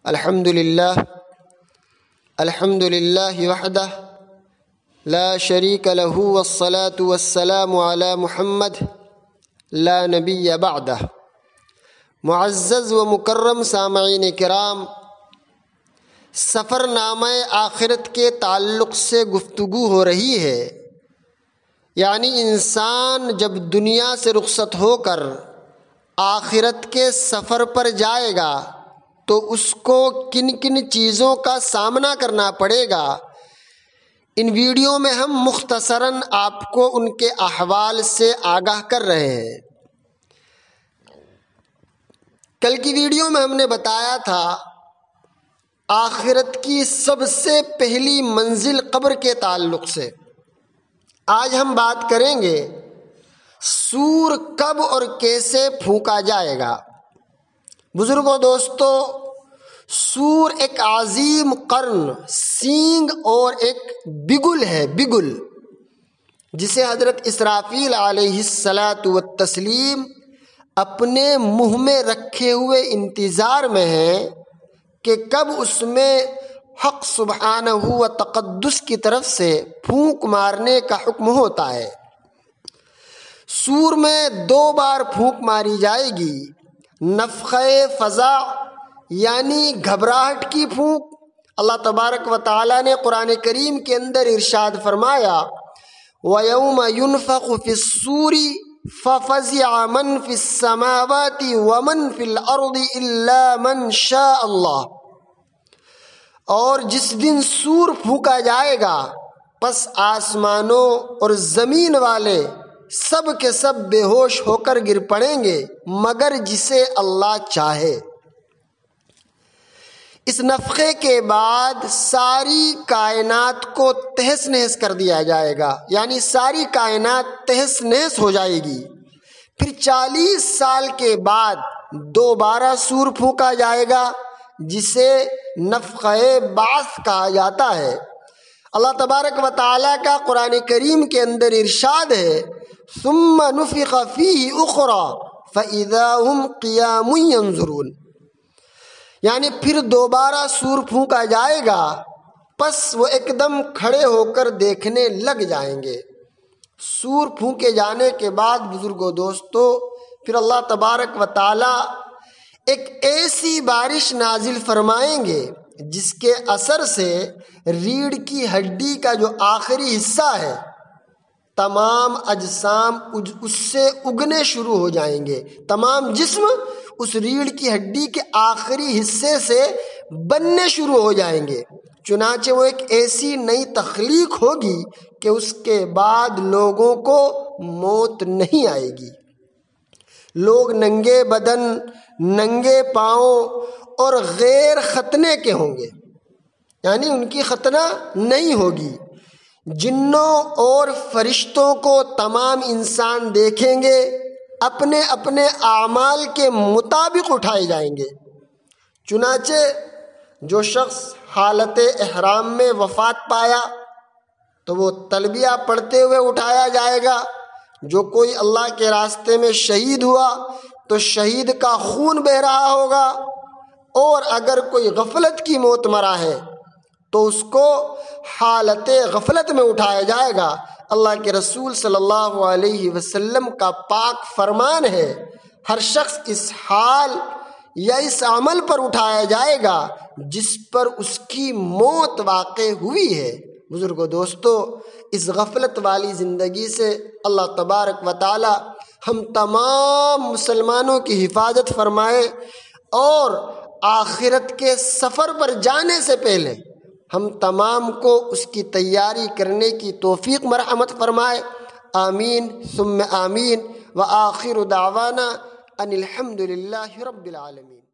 الحمد للہ وحدہ لا شریک لہ والصلاة والسلام علی محمد لا نبی بعدہ۔ معزز و مکرم سامعین کرام، سفر نامہ آخرت کے تعلق سے گفتگو ہو رہی ہے۔ یعنی انسان جب دنیا سے رخصت ہو کر آخرت کے سفر پر جائے گا تو اس کو کن کن چیزوں کا سامنا کرنا پڑے گا۔ ان ویڈیو میں ہم مختصراً آپ کو ان کے احوال سے آگاہ کر رہے ہیں۔ کل کی ویڈیو میں ہم نے بتایا تھا آخرت کی سب سے پہلی منزل قبر کے تعلق سے۔ آج ہم بات کریں گے سور کب اور کیسے پھونکا جائے گا۔ بزرگوں دوستو، سور ایک عظیم قرن، سینگ اور ایک بگل ہے، بگل، جسے حضرت اسرافیل علیہ السلام اپنے منہ میں رکھے ہوئے انتظار میں ہیں کہ کب اس میں حق سبحانہ و تقدس کی طرف سے پھونک مارنے کا حکم ہوتا ہے۔ سور میں 2 بار پھونک ماری جائے گی، نفخہ فزع یعنی گھبراہٹ کی پھونک۔ اللہ تبارک و تعالیٰ نے قرآن کریم کے اندر ارشاد فرمایا وَيَوْمَ يُنفَخُ فِي الصُّورِ فَفَزِعَ مَنْ فِي السَّمَاوَاتِ وَمَنْ فِي الْأَرْضِ إِلَّا مَنْ شَاءَ اللَّهُ۔ اور جس دن سور پھونکا جائے گا پس آسمانوں اور زمین والے سب کے سب بے ہوش ہو کر گر پڑیں گے مگر جسے اللہ چاہے۔ اس نفخے کے بعد ساری کائنات کو تہس نہس کر دیا جائے گا، یعنی ساری کائنات تہس نہس ہو جائے گی۔ پھر 40 سال کے بعد دوبارہ سور پھونکا جائے گا جسے نفخہ بعث کہا جاتا ہے۔ اللہ تبارک و تعالیٰ کا قرآن کریم کے اندر ارشاد ہے ثم نفخ فیہ اخری فاذا هم قیام ینظرون، یعنی پھر دوبارہ سور پھونکا جائے گا پس وہ ایک دم کھڑے ہو کر دیکھنے لگ جائیں گے۔ سور پھونکے جانے کے بعد بزرگوں دوستو پھر اللہ تبارک و تعالی ایک ایسی بارش نازل فرمائیں گے جس کے اثر سے ریڑھ کی ہڈی کا جو آخری حصہ ہے تمام اجسام اس سے اگنے شروع ہو جائیں گے۔ تمام جسم اس ریڑھ کی ہڈی کے آخری حصے سے بننے شروع ہو جائیں گے۔ چنانچہ وہ ایک ایسی نئی تخلیق ہوگی کہ اس کے بعد لوگوں کو موت نہیں آئے گی۔ لوگ ننگے بدن، ننگے پاؤں اور غیر ختنے کے ہوں گے، یعنی ان کی ختنہ نہیں ہوگی۔ جنوں اور فرشتوں کو تمام انسان دیکھیں گے، اپنے اپنے اعمال کے مطابق اٹھائے جائیں گے۔ چنانچہ جو شخص حالت احرام میں وفات پایا تو وہ تلبیہ پڑھتے ہوئے اٹھایا جائے گا۔ جو کوئی اللہ کے راستے میں شہید ہوا تو شہید کا خون بہہ رہا ہوگا، اور اگر کوئی غفلت کی موت مرا ہے تو اس کو حالت غفلت میں اٹھایا جائے گا۔ اللہ کے رسول صلی اللہ علیہ وسلم کا پاک فرمان ہے ہر شخص اس حال یا اس عمل پر اٹھایا جائے گا جس پر اس کی موت واقع ہوئی ہے۔ بزرگوں دوستو، اس غفلت والی زندگی سے اللہ تبارک و تعالی ہم تمام مسلمانوں کی حفاظت فرمائے اور آخرت کے سفر پر جانے سے پہلے ہم تمام کو اس کی تیاری کرنے کی توفیق مرحمت فرمائے۔ آمین ثم آمین، وآخر دعوانا ان الحمد للہ رب العالمین۔